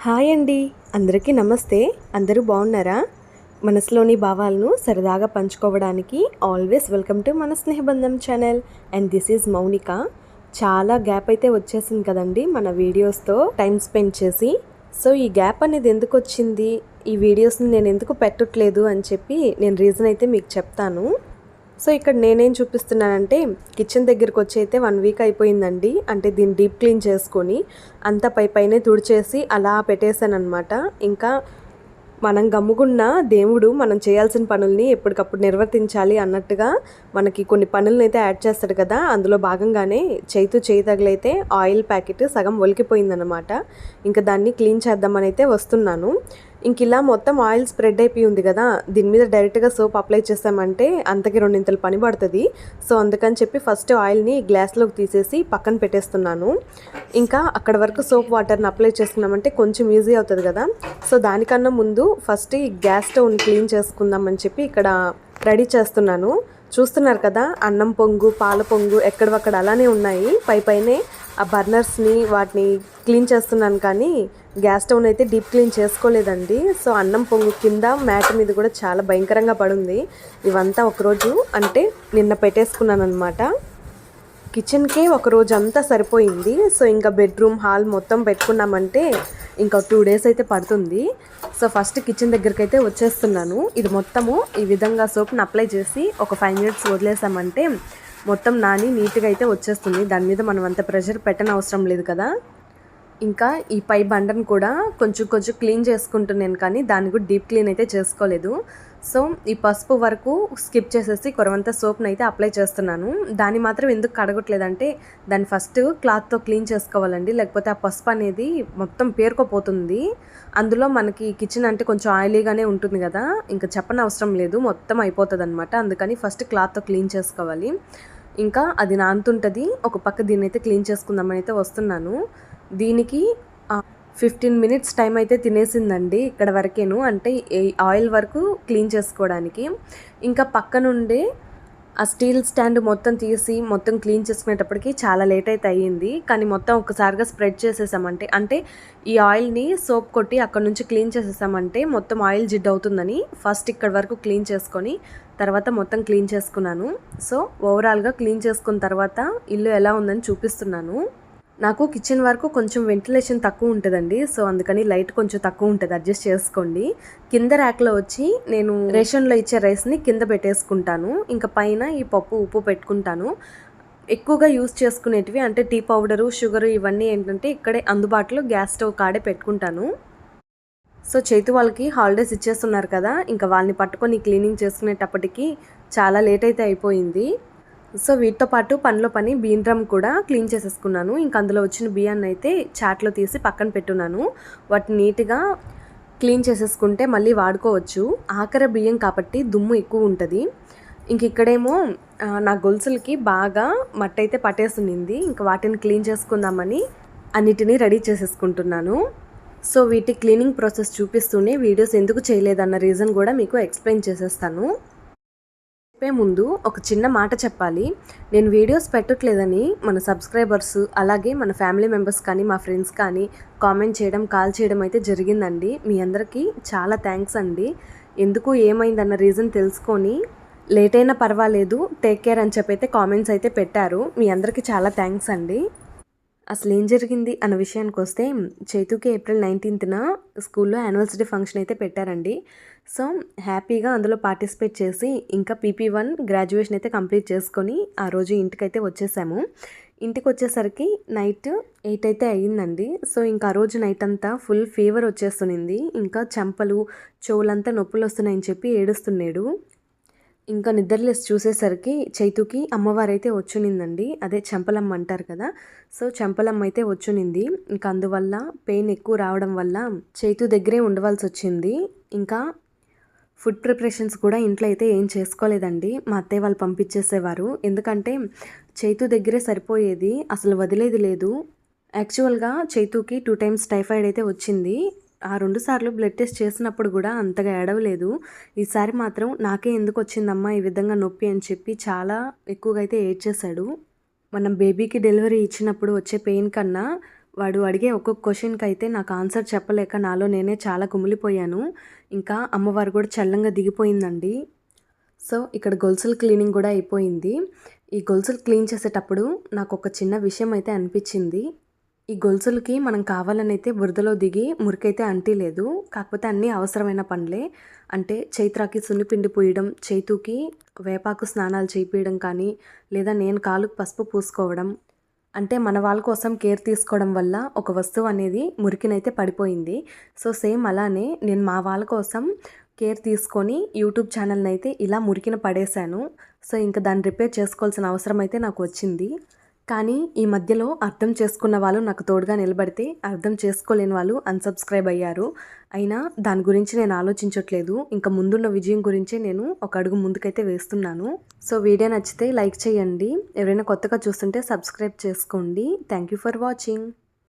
Hi అండి. అందరికీ నమస్తే. అందరూ బాగున్నారా? మనసులోని భావాలను సరదాగా పంచుకోవడానికి ఆల్వేస్ వెల్కమ్ టు మన స్నేహబంధం channel. And this is Mounika. చాలా గ్యాప్ అయితే వచ్చేసింది కదండి మన వీడియోస్తో టైం స్పెండ్ చేసి. సో ఈ గ్యాప్ అనేది ఎందుకు వచ్చింది, ఈ వీడియోస్ని నేను ఎందుకు పెట్టట్లేదు అని చెప్పి నేను రీజన్ అయితే మీకు చెప్తాను. సో ఇక్కడ నేనేం చూపిస్తున్నానంటే కిచెన్ దగ్గరికి వచ్చి అయితే 1 వీక్ అయిపోయిందండి. అంటే దీన్ని డీప్ క్లీన్ చేసుకొని అంతా పైనే తుడిచేసి అలా పెట్టేశాను అనమాట. ఇంకా మనం గమ్ముకున్న దేవుడు మనం చేయాల్సిన పనుల్ని ఎప్పటికప్పుడు నిర్వర్తించాలి అన్నట్టుగా మనకి కొన్ని పనులను అయితే యాడ్ చేస్తాడు కదా. అందులో భాగంగానే చేయి తగిలైతే ఆయిల్ ప్యాకెట్ సగం ఒలికిపోయిందనమాట. ఇంకా దాన్ని క్లీన్ చేద్దామని అయితే వస్తున్నాను. ఇంక ఇలా మొత్తం ఆయిల్ స్ప్రెడ్ అయిపోయి ఉంది కదా, దీని మీద డైరెక్ట్గా సోప్ అప్లై చేసామంటే అంతకి 2 పని పడుతుంది. సో అందుకని చెప్పి ఫస్ట్ ఆయిల్ని గ్లాస్లోకి తీసేసి పక్కన పెట్టేస్తున్నాను. ఇంకా అక్కడ వరకు సోప్ వాటర్ని అప్లై చేసుకున్నామంటే కొంచెం ఈజీ అవుతుంది కదా. సో దానికన్నా ముందు ఫస్ట్ ఈ గ్యాస్ స్టవ్ని క్లీన్ చేసుకుందామని చెప్పి ఇక్కడ రెడీ చేస్తున్నాను. చూస్తున్నారు కదా, అన్నం పొంగు పాల పొంగు ఎక్కడవక్కడ అలానే ఉన్నాయి. పైనే ఆ బర్నర్స్ని వాటిని క్లీన్ చేస్తున్నాను, కానీ గ్యాస్ స్టవ్ని అయితే డీప్ క్లీన్ చేసుకోలేదండి. సో అన్నం పొంగు కింద మ్యాట్ మీద కూడా చాలా భయంకరంగా పడుంది. ఇవంతా ఒకరోజు అంటే నిన్న పెట్టేసుకున్నాను అనమాట. కిచెన్కే ఒకరోజు అంతా సరిపోయింది. సో ఇంకా బెడ్రూమ్ హాల్ మొత్తం పెట్టుకున్నామంటే ఇంకా 2 డేస్ అయితే పడుతుంది. సో ఫస్ట్ కిచెన్ దగ్గరికి అయితే వచ్చేస్తున్నాను. ఇది మొత్తము ఈ విధంగా సోప్ని అప్లై చేసి ఒక 5 మినిట్స్ వదిలేసామంటే మొత్తం నాని నీట్గా అయితే వచ్చేస్తుంది. దాని మీద మనం అంత ప్రెషర్ పెట్టనవసరం లేదు కదా. ఇంకా ఈ పై బండను కూడా కొంచెం క్లీన్ చేసుకుంటున్నాను, కానీ దాన్ని కూడా డీప్ క్లీన్ అయితే చేసుకోలేదు. సో ఈ పసుపు వరకు స్కిప్ చేసేసి కొరవంతా సోప్ని అయితే అప్లై చేస్తున్నాను. దాన్ని మాత్రం ఎందుకు కడగట్లేదంటే దాన్ని ఫస్ట్ క్లాత్తో క్లీన్ చేసుకోవాలండి, లేకపోతే ఆ పసుపు అనేది మొత్తం పేరుకోపోతుంది. అందులో మనకి కిచెన్ అంటే కొంచెం ఆయిలీగానే ఉంటుంది కదా, ఇంకా చెప్పనవసరం లేదు, మొత్తం అయిపోతుంది అనమాట. అందుకని ఫస్ట్ క్లాత్తో క్లీన్ చేసుకోవాలి. ఇంకా అది నానుతుంటుంది. ఒక పక్క దీన్ని అయితే క్లీన్ చేసుకుందామని అయితే వస్తున్నాను. దీనికి 15 మినిట్స్ టైం అయితే తినేసిందండి ఇక్కడ వరకేను, అంటే ఆయిల్ వరకు క్లీన్ చేసుకోవడానికి. ఇంకా పక్క నుండి ఆ స్టీల్ స్టాండ్ మొత్తం తీసి మొత్తం క్లీన్ చేసుకునేటప్పటికి చాలా లేట్ అయితే అయ్యింది. కానీ మొత్తం ఒకసారిగా స్ప్రెడ్ చేసేసామంటే, అంటే ఈ ఆయిల్ని సోప్ కొట్టి అక్కడ నుంచి క్లీన్ చేసేసామంటే మొత్తం ఆయిల్ జిడ్ అవుతుందని ఫస్ట్ ఇక్కడ వరకు క్లీన్ చేసుకొని తర్వాత మొత్తం క్లీన్ చేసుకున్నాను. సో ఓవరాల్గా క్లీన్ చేసుకున్న తర్వాత ఇల్లు ఎలా ఉందని చూపిస్తున్నాను. నాకు కిచెన్ వరకు కొంచెం వెంటిలేషన్ తక్కువ ఉంటుందండి. సో అందుకని లైట్ కొంచెం తక్కువ ఉంటుంది, అడ్జస్ట్ చేసుకోండి. కింద ర్యాక్లో వచ్చి నేను రేషన్లో ఇచ్చే రైస్ని కింద పెట్టేసుకుంటాను. ఇంకా పైన ఈ పప్పు ఉప్పు పెట్టుకుంటాను. ఎక్కువగా యూస్ చేసుకునేటివి అంటే టీ పౌడరు షుగరు ఇవన్నీ ఏంటంటే ఇక్కడే అందుబాటులో గ్యాస్ స్టవ్ కాడే పెట్టుకుంటాను. సో చైతు వాళ్ళకి హాలిడేస్ ఇచ్చేస్తున్నారు కదా, ఇంకా వాళ్ళని పట్టుకొని క్లీనింగ్ చేసుకునేటప్పటికి చాలా లేట్ అయితే అయిపోయింది. సో వీటితో పాటు పనిలో పని బియ్యం డ్రమ్ కూడా క్లీన్ చేసేసుకున్నాను. ఇంకా అందులో వచ్చిన బియ్యాన్ని అయితే చాట్లో తీసి పక్కన పెట్టున్నాను. వాటిని నీట్గా క్లీన్ చేసేసుకుంటే మళ్ళీ వాడుకోవచ్చు. ఆఖరి బియ్యం కాబట్టి దుమ్ము ఎక్కువ ఉంటుంది. ఇంక ఇక్కడేమో నా గొలుసులకి బాగా మట్టి అయితే పట్టేసింది. ఇంకా వాటిని క్లీన్ చేసుకుందామని అన్నిటినీ రెడీ చేసేసుకుంటున్నాను. సో వీటి క్లీనింగ్ ప్రాసెస్ చూపిస్తూనే వీడియోస్ ఎందుకు చేయలేదన్న రీజన్ కూడా మీకు ఎక్స్ప్లెయిన్ చేసేస్తాను. చెప్పే ముందు ఒక చిన్న మాట చెప్పాలి. నేను వీడియోస్ పెట్టట్లేదని మన సబ్స్క్రైబర్స్ అలాగే మన ఫ్యామిలీ మెంబర్స్ కానీ మా ఫ్రెండ్స్ కానీ కామెంట్ చేయడం కాల్ చేయడం అయితే జరిగిందండి. మీ అందరికీ చాలా థ్యాంక్స్ అండి. ఎందుకు ఏమైందన్న రీజన్ తెలుసుకొని లేట్ అయినా పర్వాలేదు టేక్ కేర్ అని చెప్పి అయితే కామెంట్స్ అయితే పెట్టారు. మీ అందరికీ చాలా థ్యాంక్స్ అండి. అసలు ఏం జరిగింది అన్న విషయానికి వస్తే, చైతుకి April 19న స్కూల్లో యాన్యువల్ ఫంక్షన్ అయితే పెట్టారండి. సో హ్యాపీగా అందులో పార్టిసిపేట్ చేసి ఇంకా PP1 గ్రాడ్యుయేషన్ అయితే కంప్లీట్ చేసుకొని ఆ రోజు ఇంటికైతే వచ్చేసాము. ఇంటికి వచ్చేసరికి నైట్ 8 అయితే అయ్యిందండి. సో ఇంకా ఆ రోజు నైట్ అంతా ఫుల్ ఫీవర్ వచ్చేస్తుంది. ఇంకా చెంపలు చెవులంతా నొప్పులు వస్తున్నాయని చెప్పి ఏడుస్తున్నాడు. ఇంకా నిద్రలేసి చూసేసరికి చైతుకి అమ్మవారైతే వచ్చునిందండి. అదే చెంపలమ్మ అంటారు కదా. సో చెంపలమ్మ అయితే వచ్చునింది. ఇంకా అందువల్ల పెయిన్ ఎక్కువ రావడం వల్ల చైతు దగ్గరే ఉండవలసి వచ్చింది. ఇంకా ఫుడ్ ప్రిపరేషన్స్ కూడా ఇంట్లో అయితే ఏం చేసుకోలేదండి, మా అత్తయ్య వాళ్ళు పంపించేసేవారు. ఎందుకంటే చైతు దగ్గరే సరిపోయేది, అసలు వదిలేది లేదు. యాక్చువల్గా చైతుకి 2 times టైఫాయిడ్ అయితే వచ్చింది. ఆ 2 సార్లు బ్లడ్ టెస్ట్ చేసినప్పుడు కూడా అంతగా ఏడవలేదు. ఈసారి మాత్రం నాకే ఎందుకు వచ్చిందమ్మా ఈ విధంగా నొప్పి అని చెప్పి చాలా ఎక్కువగా అయితే ఏడ్చేశాడు. మనం బేబీకి డెలివరీ ఇచ్చినప్పుడు వచ్చే పెయిన్ కన్నా వాడు అడిగే ఒక్కొక్క క్వశ్చన్కి అయితే నాకు ఆన్సర్ చెప్పలేక నాలో నేనే చాలా కుమిలిపోయాను. ఇంకా అమ్మవారు కూడా చల్లంగా దిగిపోయిందండి. సో ఇక్కడ గొలుసులు క్లీనింగ్ కూడా అయిపోయింది. ఈ గొలుసులు క్లీన్ చేసేటప్పుడు నాకు ఒక చిన్న విషయం అయితే అనిపించింది. ఈ గొలుసులకి మనం కావాలని అయితే బురదలో దిగి మురికైతే అంటిలేదు. కాకపోతే అన్నీ అవసరమైన పనులే. అంటే చైత్రాకి సున్నిపిండి పూయడం, చైతుకి వేపాకు స్నానాలు చేయించడం కానీ, లేదా నేను కాలుకు పసుపు పూసుకోవడం, అంటే మన వాళ్ళ కోసం కేర్ తీసుకోవడం వల్ల ఒక వస్తువు అనేది మురికినైతే పడిపోయింది. సో సేమ్ అలానే నేను మా వాళ్ళ కోసం కేర్ తీసుకొని యూట్యూబ్ ఛానల్ని అయితే ఇలా మురికిన పడేశాను. సో ఇంకా దాన్ని రిపేర్ చేసుకోవాల్సిన అవసరం అయితే నాకు వచ్చింది. కానీ ఈ మధ్యలో అర్థం చేసుకున్న వాళ్ళు నాకు తోడుగా నిలబడితే, అర్థం చేసుకోలేని వాళ్ళు అన్సబ్స్క్రైబ్ అయ్యారు. అయినా దాని గురించి నేను ఆలోచించట్లేదు. ఇంకా ముందున్న విజయం గురించే నేను ఒక అడుగు ముందుకైతే వేస్తున్నాను. సో వీడియో నచ్చితే లైక్ చేయండి. ఎవరైనా కొత్తగా చూస్తుంటే సబ్స్క్రైబ్ చేసుకోండి. Thank you for watching.